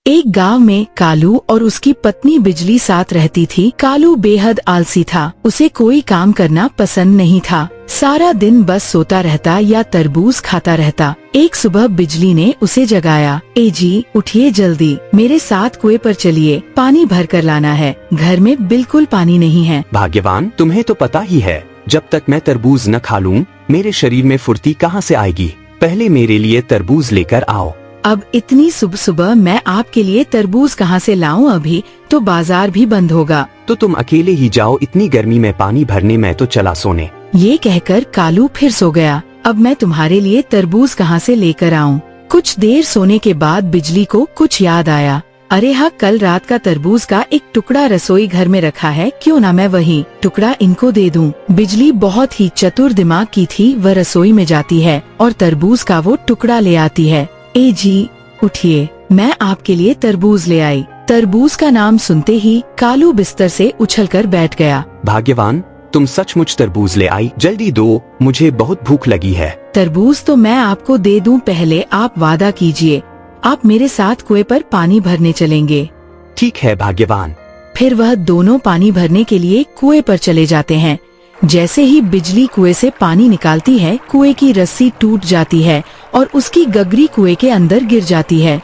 एक गांव में कालू और उसकी पत्नी बिजली साथ रहती थी। कालू बेहद आलसी था, उसे कोई काम करना पसंद नहीं था। सारा दिन बस सोता रहता या तरबूज खाता रहता। एक सुबह बिजली ने उसे जगाया। ए जी, उठिए जल्दी, मेरे साथ कुएं पर चलिए, पानी भर कर लाना है, घर में बिल्कुल पानी नहीं है। भाग्यवान, तुम्हें तो पता ही है, जब तक मैं तरबूज न खा लूं, मेरे शरीर में फुर्ती कहाँ से आएगी। पहले मेरे लिए तरबूज लेकर आओ। अब इतनी सुबह सुबह मैं आपके लिए तरबूज कहाँ से लाऊं? अभी तो बाजार भी बंद होगा। तो तुम अकेले ही जाओ, इतनी गर्मी में पानी भरने, मैं तो चला सोने। ये कहकर कालू फिर सो गया। अब मैं तुम्हारे लिए तरबूज कहाँ से लेकर आऊं? कुछ देर सोने के बाद बिजली को कुछ याद आया। अरे हाँ, कल रात का तरबूज का एक टुकड़ा रसोई घर में रखा है, क्यों ना मैं वही टुकड़ा इनको दे दूं। बिजली बहुत ही चतुर दिमाग की थी। वह रसोई में जाती है और तरबूज का वो टुकड़ा ले आती है। ए जी, उठिए, मैं आपके लिए तरबूज ले आई। तरबूज का नाम सुनते ही कालू बिस्तर से उछलकर बैठ गया। भाग्यवान, तुम सचमुच तरबूज ले आई, जल्दी दो, मुझे बहुत भूख लगी है। तरबूज तो मैं आपको दे दूं, पहले आप वादा कीजिए, आप मेरे साथ कुएं पर पानी भरने चलेंगे। ठीक है भाग्यवान। फिर वह दोनों पानी भरने के लिए कुएं पर चले जाते हैं। जैसे ही बिजली कुएं से पानी निकालती है, कुएं की रस्सी टूट जाती है और उसकी गगरी कुएं के अंदर गिर जाती है।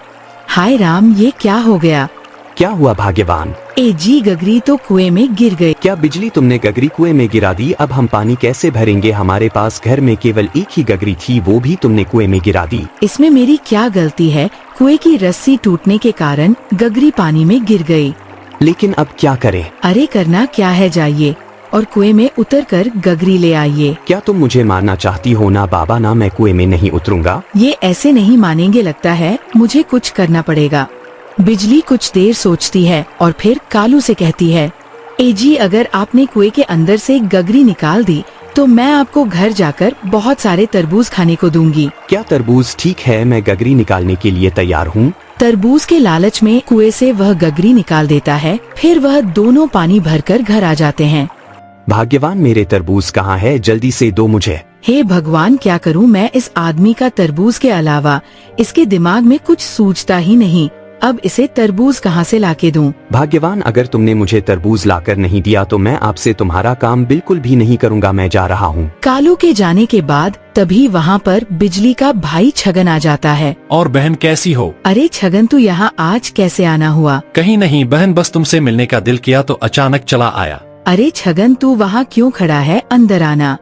हाय राम, ये क्या हो गया? क्या हुआ भाग्यवान? ए जी, गगरी तो कुएं में गिर गई। क्या बिजली, तुमने गगरी कुएं में गिरा दी? अब हम पानी कैसे भरेंगे? हमारे पास घर में केवल एक ही गगरी थी, वो भी तुमने कुएं में गिरा दी। इसमें मेरी क्या गलती है? कुएं की रस्सी टूटने के कारण गगरी पानी में गिर गई। लेकिन अब क्या करें? अरे करना क्या है, जाइए और कुएं में उतरकर गगरी ले आइए। क्या तुम मुझे मारना चाहती हो? ना बाबा, ना, मैं कुएं में नहीं उतरूंगा। ये ऐसे नहीं मानेंगे, लगता है मुझे कुछ करना पड़ेगा। बिजली कुछ देर सोचती है और फिर कालू से कहती है, ए जी, अगर आपने कुएं के अंदर से गगरी निकाल दी तो मैं आपको घर जाकर बहुत सारे तरबूज खाने को दूंगी। क्या तरबूज? ठीक है, मैं गगरी निकालने के लिए तैयार हूँ। तरबूज के लालच में कुएं से वह गगरी निकाल देता है। फिर वह दोनों पानी भरकर घर आ जाते हैं। भाग्यवान, मेरे तरबूज कहाँ है? जल्दी से दो मुझे। हे भगवान, क्या करूं मैं इस आदमी का? तरबूज के अलावा इसके दिमाग में कुछ सूझता ही नहीं। अब इसे तरबूज कहाँ से लाके दूं? भाग्यवान, अगर तुमने मुझे तरबूज लाकर नहीं दिया तो मैं आपसे तुम्हारा काम बिल्कुल भी नहीं करूँगा। मैं जा रहा हूँ। कालू के जाने के बाद तभी वहाँ पर बिजली का भाई छगन आ जाता है। और बहन, कैसी हो? अरे छगन, तू यहाँ आज कैसे आना हुआ? कहीं नहीं बहन, बस तुमसे मिलने का दिल किया तो अचानक चला आया। अरे छगन, तू वहाँ क्यों खड़ा है? अंदर आना।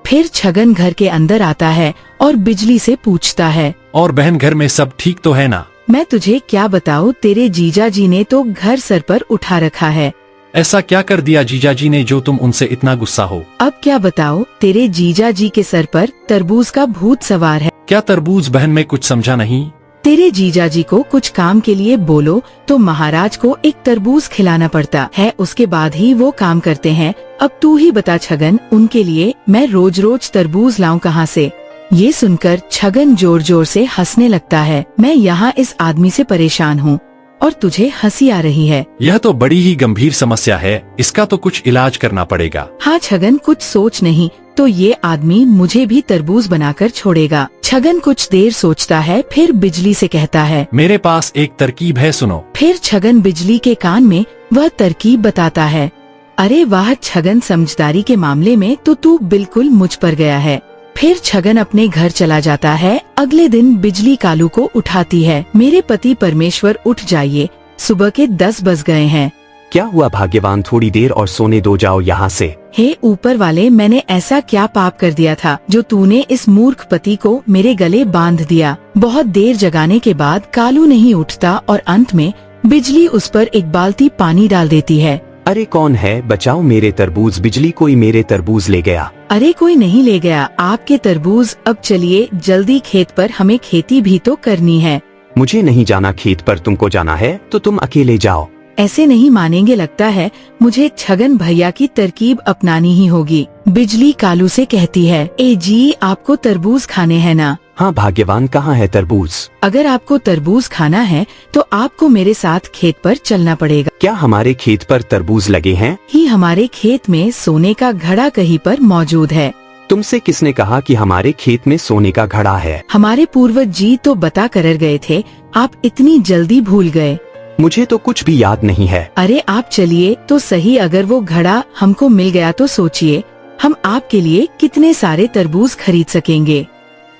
फिर छगन घर के अंदर आता है और बिजली से पूछता है, और बहन, घर में सब ठीक तो है ना? मैं तुझे क्या बताऊँ, तेरे जीजा जी ने तो घर सर पर उठा रखा है। ऐसा क्या कर दिया जीजा जी ने जो तुम उनसे इतना गुस्सा हो? अब क्या बताओ, तेरे जीजा जी के सर पर तरबूज का भूत सवार है। क्या तरबूज? बहन, मैं कुछ समझा नहीं। तेरे जीजा जी को कुछ काम के लिए बोलो तो महाराज को एक तरबूज खिलाना पड़ता है, उसके बाद ही वो काम करते हैं। अब तू ही बता छगन, उनके लिए मैं रोज रोज तरबूज लाऊं कहाँ से? ये सुनकर छगन जोर जोर से हंसने लगता है। मैं यहाँ इस आदमी से परेशान हूँ और तुझे हंसी आ रही है। यह तो बड़ी ही गंभीर समस्या है, इसका तो कुछ इलाज करना पड़ेगा। हाँ छगन, कुछ सोच नहीं तो ये आदमी मुझे भी तरबूज बनाकर छोड़ेगा। छगन कुछ देर सोचता है, फिर बिजली से कहता है, मेरे पास एक तरकीब है, सुनो। फिर छगन बिजली के कान में वह तरकीब बताता है। अरे वाह छगन, समझदारी के मामले में तो तू बिल्कुल मुझ पर गया है। फिर छगन अपने घर चला जाता है। अगले दिन बिजली कालू को उठाती है। मेरे पति परमेश्वर, उठ जाइए, सुबह के 10 बज गए हैं। क्या हुआ भाग्यवान? थोड़ी देर और सोने दो, जाओ यहाँ से। हे ऊपर वाले, मैंने ऐसा क्या पाप कर दिया था जो तूने इस मूर्ख पति को मेरे गले बांध दिया? बहुत देर जगाने के बाद कालू नहीं उठता और अंत में बिजली उस पर एक बाल्टी पानी डाल देती है। अरे कौन है? बचाओ मेरे तरबूज। बिजली, कोई मेरे तरबूज ले गया। अरे कोई नहीं ले गया आपके तरबूज। अब चलिए जल्दी, खेत पर हमें खेती भी तो करनी है। मुझे नहीं जाना खेत पर, तुमको जाना है तो तुम अकेले जाओ। ऐसे नहीं मानेंगे, लगता है मुझे छगन भैया की तरकीब अपनानी ही होगी। बिजली कालू से कहती है, ए जी, आपको तरबूज खाने हैं ना? हाँ भाग्यवान, कहाँ है तरबूज? अगर आपको तरबूज खाना है तो आपको मेरे साथ खेत पर चलना पड़ेगा। क्या हमारे खेत पर तरबूज लगे हैं? ही हमारे खेत में सोने का घड़ा कहीं पर मौजूद है। तुमसे किसने कहा कि हमारे खेत में सोने का घड़ा है? हमारे पूर्वज जी तो बता कर गए थे, आप इतनी जल्दी भूल गए। मुझे तो कुछ भी याद नहीं है। अरे आप चलिए तो सही, अगर वो घड़ा हमको मिल गया तो सोचिए हम आपके लिए कितने सारे तरबूज खरीद सकेंगे।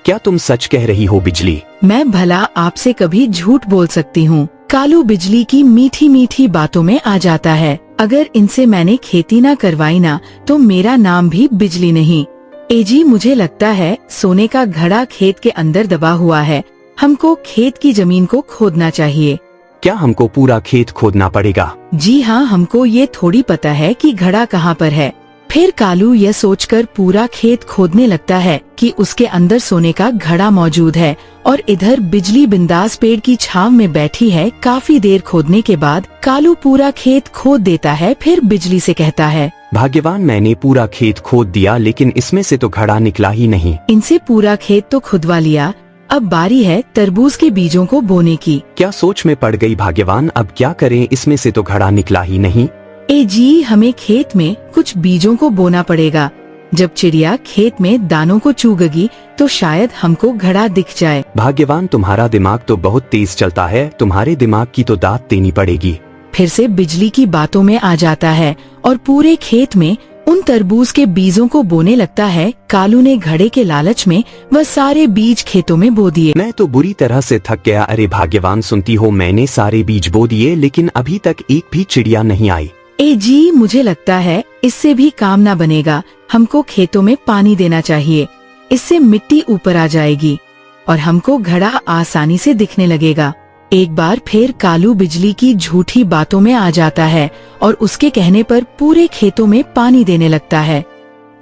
क्या तुम सच कह रही हो बिजली? मैं भला आपसे कभी झूठ बोल सकती हूँ? कालू बिजली की मीठी मीठी बातों में आ जाता है। अगर इनसे मैंने खेती ना करवाई ना तो मेरा नाम भी बिजली नहीं। एजी, मुझे लगता है सोने का घड़ा खेत के अंदर दबा हुआ है। हमको खेत की जमीन को खोदना चाहिए। क्या हमको पूरा खेत खोदना पड़ेगा? जी हाँ, हमको ये थोड़ी पता है कि घड़ा कहाँ पर है। फिर कालू यह सोचकर पूरा खेत खोदने लगता है कि उसके अंदर सोने का घड़ा मौजूद है और इधर बिजली बिंदास पेड़ की छांव में बैठी है। काफी देर खोदने के बाद कालू पूरा खेत खोद देता है। फिर बिजली से कहता है, भाग्यवान, मैंने पूरा खेत खोद दिया लेकिन इसमें से तो घड़ा निकला ही नहीं। इनसे पूरा खेत तो खुदवा लिया, अब बारी है तरबूज के बीजों को बोने की। क्या सोच में पड़ गई भाग्यवान, अब क्या करें, इसमें से तो घड़ा निकला ही नहीं। ए जी, हमें खेत में कुछ बीजों को बोना पड़ेगा। जब चिड़िया खेत में दानों को चुगेगी तो शायद हमको घड़ा दिख जाए। भाग्यवान, तुम्हारा दिमाग तो बहुत तेज चलता है, तुम्हारे दिमाग की तो दाद देनी पड़ेगी। फिर से बिजली की बातों में आ जाता है और पूरे खेत में उन तरबूज के बीजों को बोने लगता है। कालू ने घड़े के लालच में वह सारे बीज खेतों में बो दिए। मैं तो बुरी तरह से थक गया। अरे भाग्यवान, सुनती हो, मैंने सारे बीज बो दिए लेकिन अभी तक एक भी चिड़िया नहीं आई। ए जी, मुझे लगता है इससे भी काम ना बनेगा। हमको खेतों में पानी देना चाहिए, इससे मिट्टी ऊपर आ जाएगी और हमको घड़ा आसानी से दिखने लगेगा। एक बार फिर कालू बिजली की झूठी बातों में आ जाता है और उसके कहने पर पूरे खेतों में पानी देने लगता है।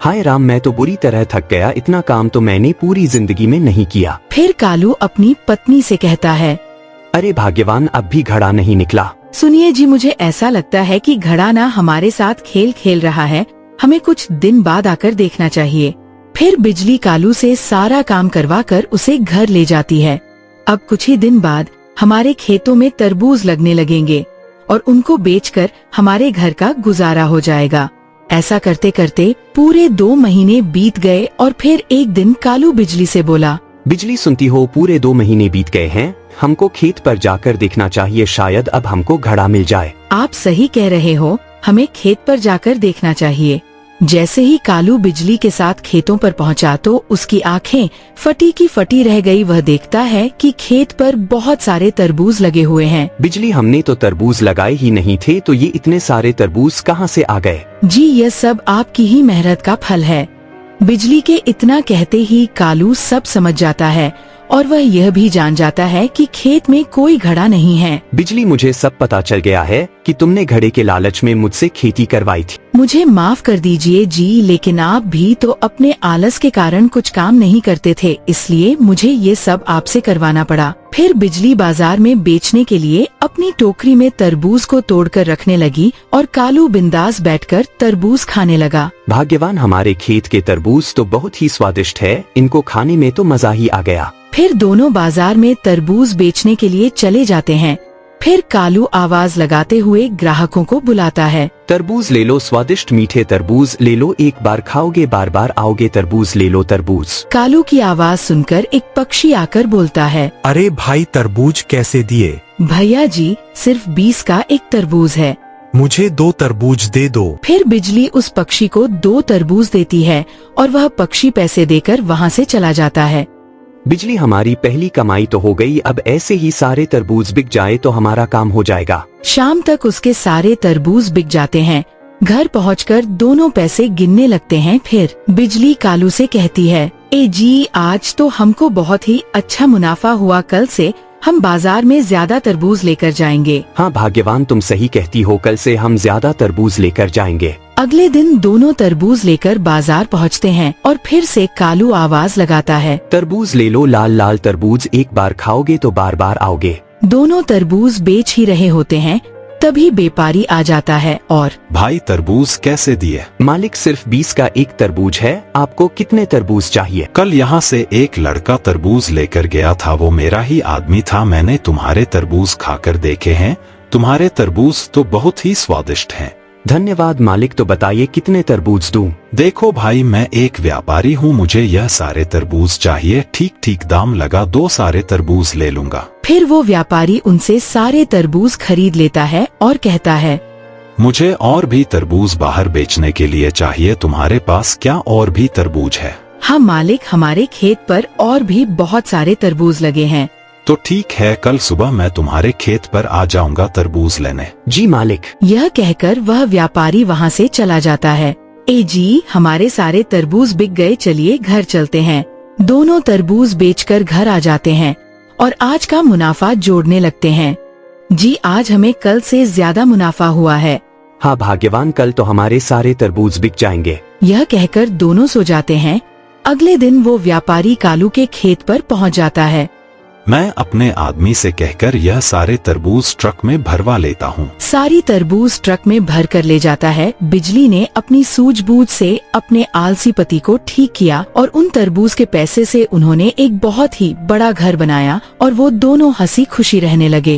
हाय राम, मैं तो बुरी तरह थक गया, इतना काम तो मैंने पूरी जिंदगी में नहीं किया। फिर कालू अपनी पत्नी से कहता है, अरे भाग्यवान, अब भी घड़ा नहीं निकला। सुनिए जी, मुझे ऐसा लगता है कि घड़ा ना हमारे साथ खेल खेल रहा है, हमें कुछ दिन बाद आकर देखना चाहिए। फिर बिजली कालू से सारा काम करवा कर उसे घर ले जाती है। अब कुछ ही दिन बाद हमारे खेतों में तरबूज लगने लगेंगे और उनको बेचकर हमारे घर का गुजारा हो जाएगा। ऐसा करते करते पूरे 2 महीने बीत गए और फिर एक दिन कालू बिजली से बोला, बिजली, सुनती हो, पूरे 2 महीने बीत गए हैं, हमको खेत पर जाकर देखना चाहिए, शायद अब हमको घड़ा मिल जाए। आप सही कह रहे हो, हमें खेत पर जाकर देखना चाहिए। जैसे ही कालू बिजली के साथ खेतों पर पहुंचा तो उसकी आंखें फटी की फटी रह गई। वह देखता है कि खेत पर बहुत सारे तरबूज लगे हुए हैं। बिजली, हमने तो तरबूज लगाए ही नहीं थे, तो ये इतने सारे तरबूज कहाँ से आ गए? जी, यह सब आपकी ही मेहनत का फल है। बिजली के इतना कहते ही कालू सब समझ जाता है और वह यह भी जान जाता है कि खेत में कोई घड़ा नहीं है। बिजली, मुझे सब पता चल गया है कि तुमने घड़े के लालच में मुझसे खेती करवाई थी। मुझे माफ कर दीजिए जी, लेकिन आप भी तो अपने आलस के कारण कुछ काम नहीं करते थे, इसलिए मुझे ये सब आपसे करवाना पड़ा। फिर बिजली बाजार में बेचने के लिए अपनी टोकरी में तरबूज को तोड़कर रखने लगी और कालू बिंदास बैठकर तरबूज खाने लगा। भाग्यवान, हमारे खेत के तरबूज तो बहुत ही स्वादिष्ट है, इनको खाने में तो मजा ही आ गया। फिर दोनों बाजार में तरबूज बेचने के लिए चले जाते हैं। फिर कालू आवाज लगाते हुए ग्राहकों को बुलाता है, तरबूज ले लो, स्वादिष्ट मीठे तरबूज ले लो, एक बार खाओगे बार बार आओगे, तरबूज ले लो तरबूज। कालू की आवाज सुनकर एक पक्षी आकर बोलता है, अरे भाई, तरबूज कैसे दिए? भैया जी, सिर्फ 20 का एक तरबूज है। मुझे 2 तरबूज दे दो। फिर बिजली उस पक्षी को 2 तरबूज देती है और वह पक्षी पैसे देकर वहाँ से चला जाता है। बिजली, हमारी पहली कमाई तो हो गई, अब ऐसे ही सारे तरबूज बिक जाए तो हमारा काम हो जाएगा। शाम तक उसके सारे तरबूज बिक जाते हैं। घर पहुंचकर दोनों पैसे गिनने लगते हैं। फिर बिजली कालू से कहती है, ए जी, आज तो हमको बहुत ही अच्छा मुनाफा हुआ, कल से हम बाजार में ज्यादा तरबूज लेकर जाएंगे। हाँ भाग्यवान, तुम सही कहती हो, कल से हम ज्यादा तरबूज लेकर जाएंगे। अगले दिन दोनों तरबूज लेकर बाजार पहुंचते हैं और फिर से कालू आवाज लगाता है, तरबूज ले लो, लाल लाल तरबूज, एक बार खाओगे तो बार बार आओगे। दोनों तरबूज बेच ही रहे होते हैं, तभी व्यापारी आ जाता है और, भाई, तरबूज कैसे दिए? मालिक, सिर्फ 20 का एक तरबूज है, आपको कितने तरबूज चाहिए? कल यहाँ से एक लड़का तरबूज लेकर गया था, वो मेरा ही आदमी था, मैंने तुम्हारे तरबूज खाकर देखे हैं, तुम्हारे तरबूज तो बहुत ही स्वादिष्ट हैं। धन्यवाद मालिक। तो बताइए कितने तरबूज दूं? देखो भाई, मैं एक व्यापारी हूँ, मुझे यह सारे तरबूज चाहिए। ठीक ठीक दाम लगा दो, सारे तरबूज ले लूंगा। फिर वो व्यापारी उनसे सारे तरबूज खरीद लेता है और कहता है, मुझे और भी तरबूज बाहर बेचने के लिए चाहिए, तुम्हारे पास क्या और भी तरबूज है? हाँ मालिक, हमारे खेत पर और भी बहुत सारे तरबूज लगे हैं। तो ठीक है, कल सुबह मैं तुम्हारे खेत पर आ जाऊंगा तरबूज लेने। जी मालिक। यह कहकर वह व्यापारी वहाँ से चला जाता है। ए जी, हमारे सारे तरबूज बिक गए, चलिए घर चलते हैं। दोनों तरबूज बेचकर घर आ जाते हैं और आज का मुनाफा जोड़ने लगते हैं। जी, आज हमें कल से ज्यादा मुनाफा हुआ है। हाँ भाग्यवान, कल तो हमारे सारे तरबूज बिक जाएंगे। यह कहकर दोनों सो जाते हैं। अगले दिन वो व्यापारी कालू के खेत पर पहुँच जाता है। मैं अपने आदमी से कहकर यह सारे तरबूज ट्रक में भरवा लेता हूँ। सारी तरबूज ट्रक में भर कर ले जाता है। बिजली ने अपनी सूझबूझ से अपने आलसी पति को ठीक किया और उन तरबूज के पैसे से उन्होंने एक बहुत ही बड़ा घर बनाया और वो दोनों हंसी खुशी रहने लगे।